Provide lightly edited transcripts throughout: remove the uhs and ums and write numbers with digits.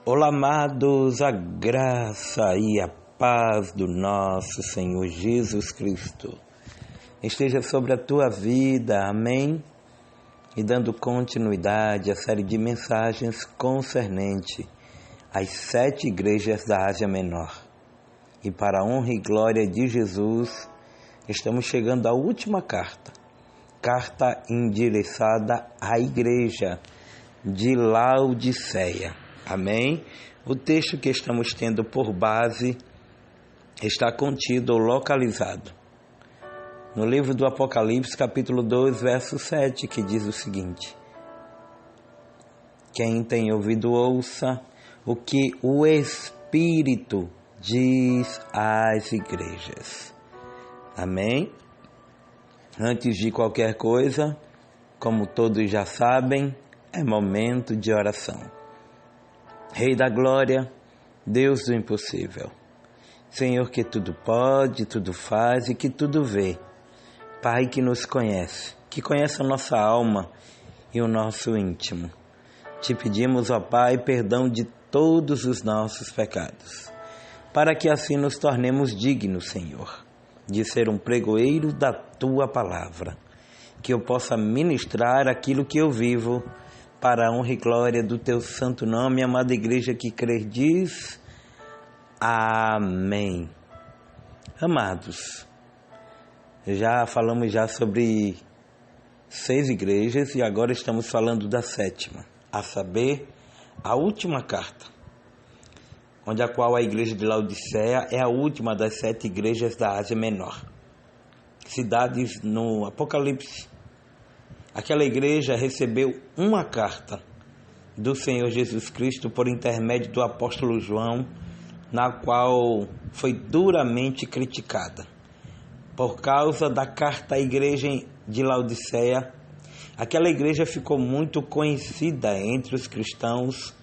Olá, amados, a graça e a paz do nosso Senhor Jesus Cristo esteja sobre a tua vida, amém? E dando continuidade à série de mensagens concernente às 7 igrejas da Ásia Menor. E para a honra e glória de Jesus, estamos chegando à última carta endereçada à igreja de Laodiceia. Amém? O texto que estamos tendo por base está contido ou localizado no livro do Apocalipse, capítulo 2, verso 7, que diz o seguinte: quem tem ouvido, ouça o que o Espírito diz às igrejas. Amém? Antes de qualquer coisa, como todos já sabem, é momento de oração. Rei da glória, Deus do impossível, Senhor que tudo pode, tudo faz e que tudo vê, Pai que nos conhece, que conhece a nossa alma e o nosso íntimo. Te pedimos, ó Pai, perdão de todos os nossos pecados, para que assim nos tornemos dignos, Senhor, de ser um pregoeiro da Tua palavra, que eu possa ministrar aquilo que eu vivo, para a honra e glória do Teu santo nome, amada igreja que crê, diz amém. Amados, falamos sobre 6 igrejas e agora estamos falando da 7ª, a saber, a última carta, onde a qual a igreja de Laodiceia é a última das 7 igrejas da Ásia Menor, cidades no Apocalipse. Aquela igreja recebeu uma carta do Senhor Jesus Cristo por intermédio do apóstolo João, na qual foi duramente criticada. Por causa da carta à igreja de Laodiceia, aquela igreja ficou muito conhecida entre os cristãos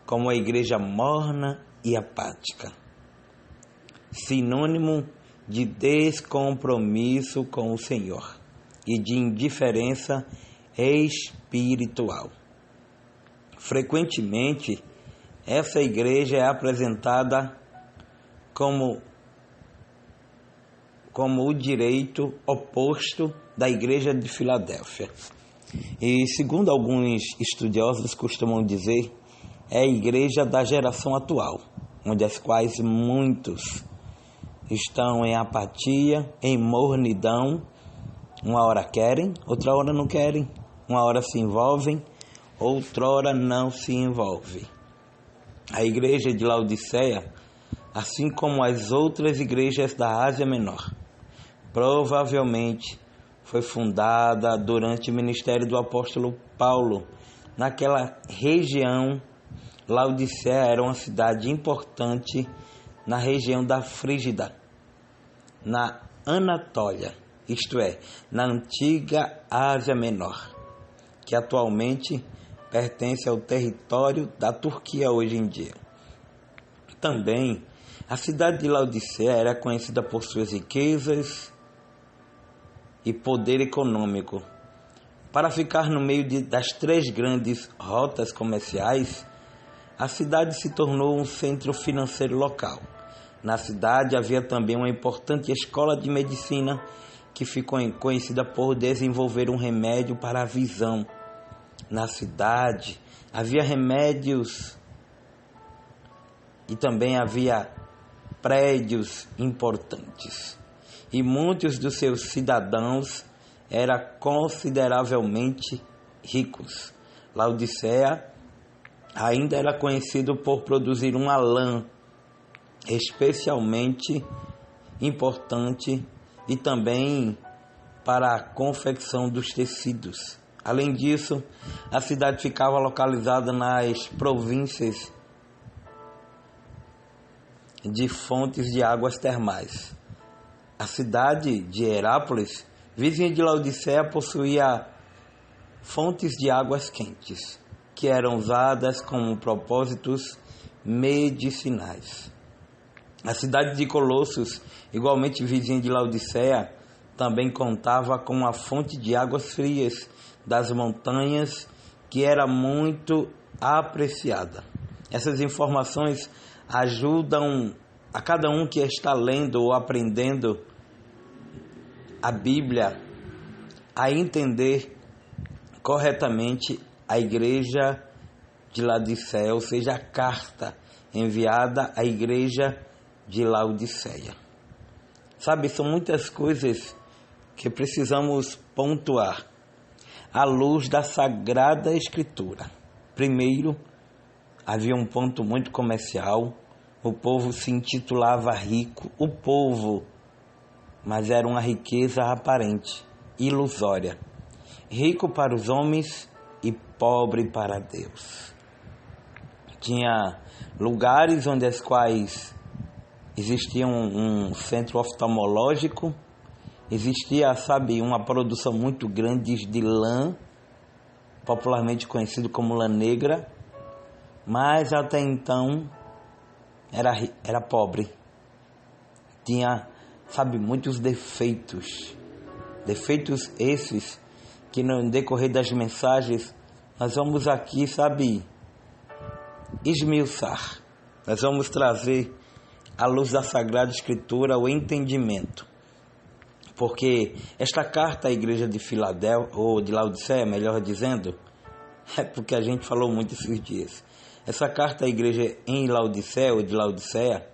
como a igreja morna e apática, sinônimo de descompromisso com o Senhor e de indiferença espiritual. Frequentemente, essa igreja é apresentada como o direito oposto da igreja de Filadélfia. E, segundo alguns estudiosos costumam dizer, é a igreja da geração atual, onde as quais muitos estão em apatia, em mornidão. Uma hora querem, outra hora não querem. Uma hora se envolvem, outra hora não se envolve. A igreja de Laodiceia, assim como as outras igrejas da Ásia Menor, provavelmente foi fundada durante o ministério do apóstolo Paulo. Naquela região, Laodiceia era uma cidade importante na região da Frígida, na Anatólia, isto é, na antiga Ásia Menor, que atualmente pertence ao território da Turquia hoje em dia. Também, a cidade de Laodiceia era conhecida por suas riquezas e poder econômico. Para ficar no meio das 3 grandes rotas comerciais, a cidade se tornou um centro financeiro local. Na cidade havia também uma importante escola de medicina que ficou conhecida por desenvolver um remédio para a visão. Na cidade havia remédios e também havia prédios importantes. E muitos dos seus cidadãos eram consideravelmente ricos. Laodiceia ainda era conhecido por produzir uma lã especialmente importante e também para a confecção dos tecidos. Além disso, a cidade ficava localizada nas províncias de fontes de águas termais. A cidade de Herápolis, vizinha de Laodiceia, possuía fontes de águas quentes, que eram usadas como propósitos medicinais. A cidade de Colossos, igualmente vizinha de Laodiceia, também contava com uma fonte de águas frias das montanhas que era muito apreciada. Essas informações ajudam a cada um que está lendo ou aprendendo a Bíblia a entender corretamente a igreja de Laodiceia, ou seja, a carta enviada à igreja de Laodiceia. Sabe, são muitas coisas que precisamos pontuar à luz da Sagrada Escritura. Primeiro, havia um ponto muito comercial. O povo se intitulava rico, mas era uma riqueza aparente, ilusória. Rico para os homens e pobre para Deus. Tinha lugares onde as quais existia um centro oftalmológico, existia, uma produção muito grande de lã, popularmente conhecido como lã negra, mas até então era pobre. Tinha, muitos defeitos. Defeitos esses que no decorrer das mensagens nós vamos aqui, esmiuçar. Nós vamos trazer à luz da Sagrada Escritura o entendimento. Porque esta carta à igreja de Filadélfia, ou de Laodiceia, melhor dizendo, é porque a gente falou muito esses dias. Essa carta à igreja em Laodiceia, ou de Laodiceia,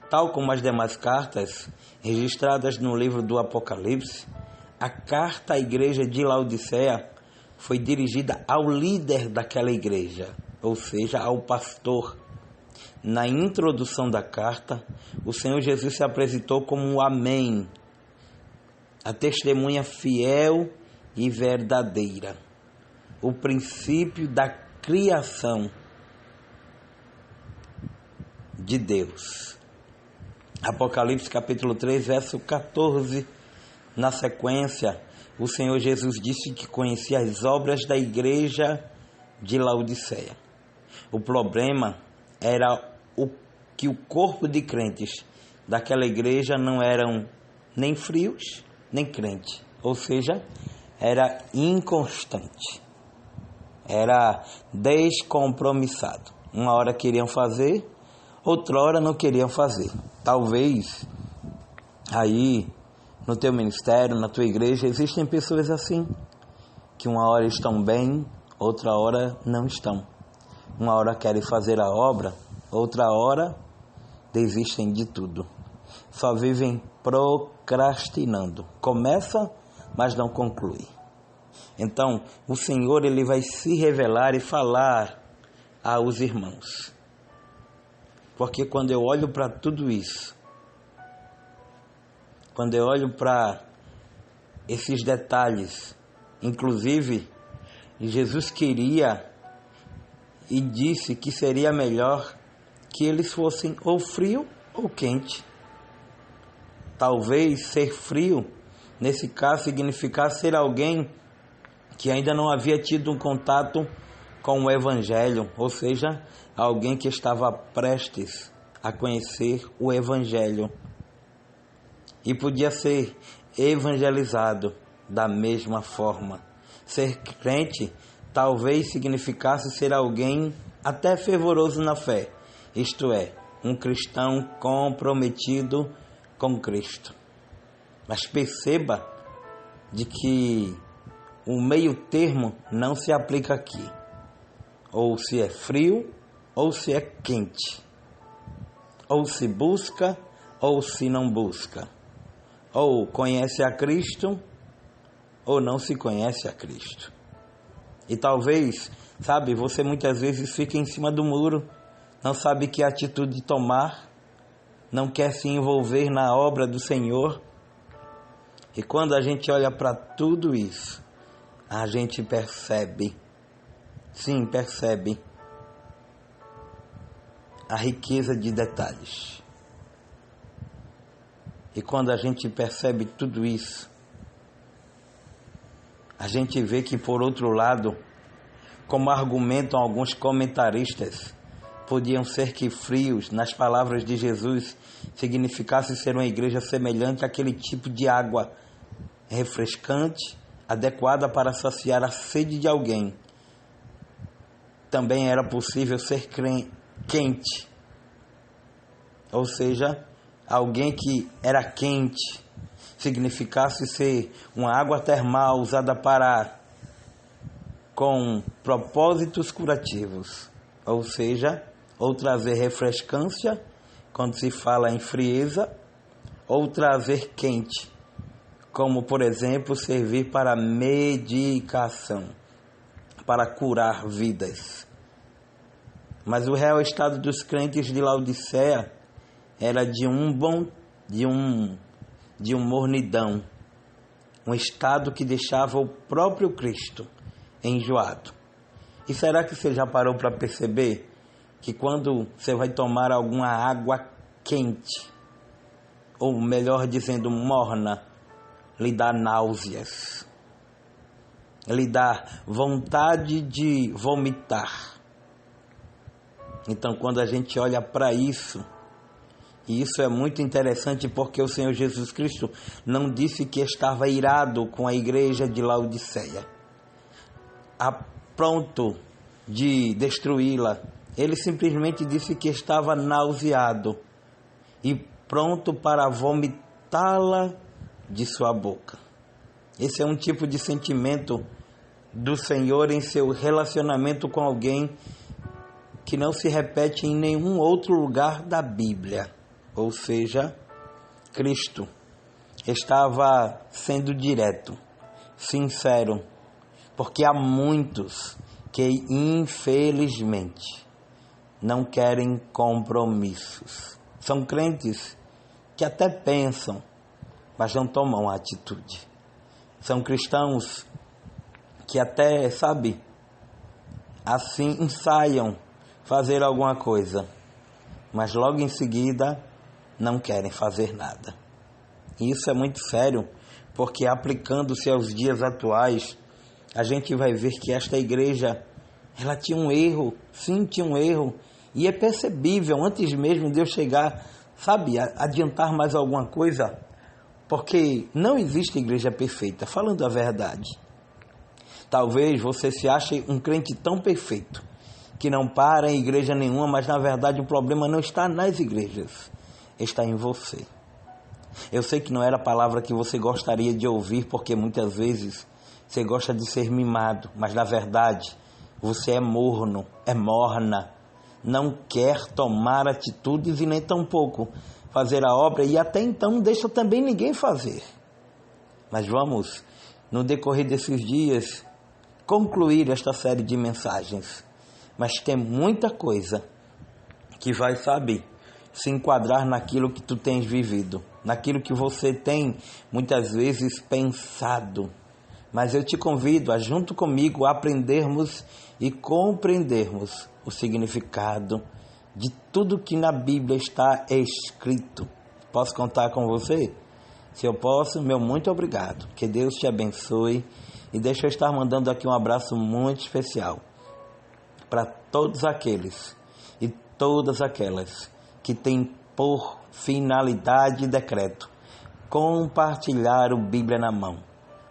tal como as demais cartas registradas no livro do Apocalipse, a carta à igreja de Laodiceia foi dirigida ao líder daquela igreja, ou seja, ao pastor. Na introdução da carta, o Senhor Jesus se apresentou como o Amém, a testemunha fiel e verdadeira, o princípio da criação de Deus. Apocalipse capítulo 3, verso 14, na sequência, o Senhor Jesus disse que conhecia as obras da igreja de Laodiceia. O problema era que o corpo de crentes daquela igreja não eram nem frios, nem crentes. Ou seja, era inconstante. Era descompromissado. Uma hora queriam fazer, outra hora não queriam fazer. Talvez aí no teu ministério, na tua igreja, existem pessoas assim, que uma hora estão bem, outra hora não estão. Uma hora querem fazer a obra, outra hora desistem de tudo. Só vivem procrastinando. Começa, mas não conclui. Então, o Senhor ele vai se revelar e falar aos irmãos. Porque quando eu olho para tudo isso, quando eu olho para esses detalhes, inclusive, Jesus queria e disse que seria melhor que eles fossem ou frio ou quente. Talvez ser frio, nesse caso, significasse ser alguém que ainda não havia tido um contato com o Evangelho, ou seja, alguém que estava prestes a conhecer o Evangelho. E podia ser evangelizado da mesma forma. Ser crente talvez significasse ser alguém até fervoroso na fé, isto é, um cristão comprometido com Cristo. Mas perceba de que o meio termo não se aplica aqui. Ou se é frio, ou se é quente. Ou se busca, ou se não busca. Ou conhece a Cristo, ou não se conhece a Cristo. E talvez, você muitas vezes fica em cima do muro, não sabe que atitude tomar, não quer se envolver na obra do Senhor. E quando a gente olha para tudo isso, a gente percebe, percebe a riqueza de detalhes. E quando a gente percebe tudo isso, a gente vê que, por outro lado, como argumentam alguns comentaristas, podiam ser que frios, nas palavras de Jesus, significasse ser uma igreja semelhante àquele tipo de água refrescante, adequada para saciar a sede de alguém. Também era possível ser quente, ou seja, alguém que era quente, significasse ser uma água termal usada com propósitos curativos, ou seja, ou trazer refrescância quando se fala em frieza, ou trazer quente, como por exemplo servir para medicação, para curar vidas. Mas o real estado dos crentes de Laodiceia era de mornidão, um estado que deixava o próprio Cristo enjoado. E será que você já parou para perceber que quando você vai tomar alguma água quente, ou melhor dizendo, morna, lhe dá náuseas, lhe dá vontade de vomitar? Então, quando a gente olha para isso, e isso é muito interessante porque o Senhor Jesus Cristo não disse que estava irado com a igreja de Laodiceia, a pronto de destruí-la. Ele simplesmente disse que estava nauseado e pronto para vomitá-la de sua boca. Esse é um tipo de sentimento do Senhor em seu relacionamento com alguém que não se repete em nenhum outro lugar da Bíblia. Ou seja, Cristo estava sendo direto, sincero, porque há muitos que infelizmente não querem compromissos. São crentes que até pensam, mas não tomam atitude. São cristãos que até, assim ensaiam fazer alguma coisa, mas logo em seguida não querem fazer nada. E isso é muito sério, porque aplicando-se aos dias atuais, a gente vai ver que esta igreja, ela tinha um erro, sim, tinha um erro, e é percebível antes mesmo de eu chegar, adiantar mais alguma coisa, porque não existe igreja perfeita, falando a verdade. Talvez você se ache um crente tão perfeito, que não para em igreja nenhuma, mas na verdade o problema não está nas igrejas, está em você. Eu sei que não era a palavra que você gostaria de ouvir, porque muitas vezes você gosta de ser mimado, mas na verdade você é morno, é morna, não quer tomar atitudes e nem tampouco fazer a obra, e até então não deixa também ninguém fazer. Mas vamos, no decorrer desses dias, concluir esta série de mensagens. Mas tem muita coisa que vai, se enquadrar naquilo que tu tens vivido, naquilo que você tem muitas vezes pensado. Mas eu te convido a, junto comigo, aprendermos e compreendermos o significado de tudo que na Bíblia está escrito. Posso contar com você? Se eu posso, meu muito obrigado. Que Deus te abençoe. E deixa eu estar mandando aqui um abraço muito especial para todos aqueles e todas aquelas que têm por finalidade e decreto compartilhar o Bíblia na mão,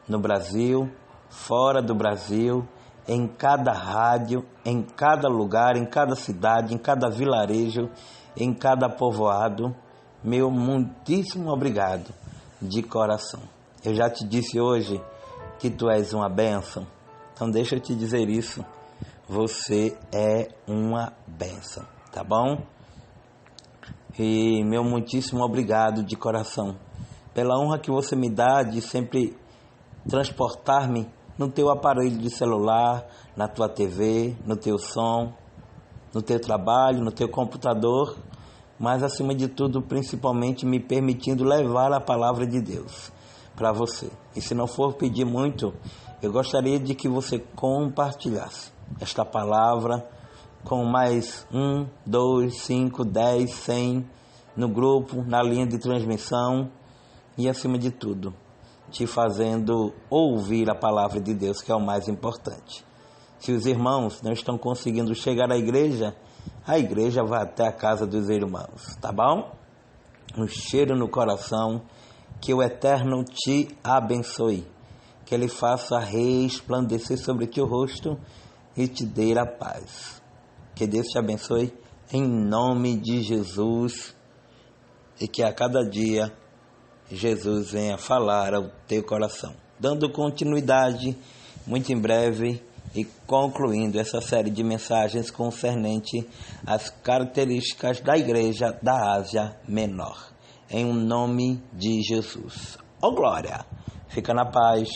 no Brasil, fora do Brasil, em cada rádio, em cada lugar, em cada cidade, em cada vilarejo, em cada povoado. Meu muitíssimo obrigado de coração. Eu já te disse hoje que tu és uma bênção, então deixa eu te dizer isso. Você é uma bênção, tá bom? E meu muitíssimo obrigado de coração pela honra que você me dá de sempre transportar-me no teu aparelho de celular, na tua TV, no teu som, no teu trabalho, no teu computador, mas acima de tudo, principalmente me permitindo levar a palavra de Deus para você. E se não for pedir muito, eu gostaria de que você compartilhasse esta palavra com mais 1, 2, 5, 10, 100 no grupo, na linha de transmissão e acima de tudo, te fazendo ouvir a palavra de Deus, que é o mais importante. Se os irmãos não estão conseguindo chegar à igreja, a igreja vai até a casa dos irmãos, tá bom? Um cheiro no coração, que o Eterno te abençoe, que Ele faça resplandecer sobre ti o rosto e te dê a paz. Que Deus te abençoe em nome de Jesus, e que a cada dia Jesus venha falar ao teu coração, dando continuidade muito em breve e concluindo essa série de mensagens concernente às características da Igreja da Ásia Menor. Em nome de Jesus. Ó glória! Fica na paz.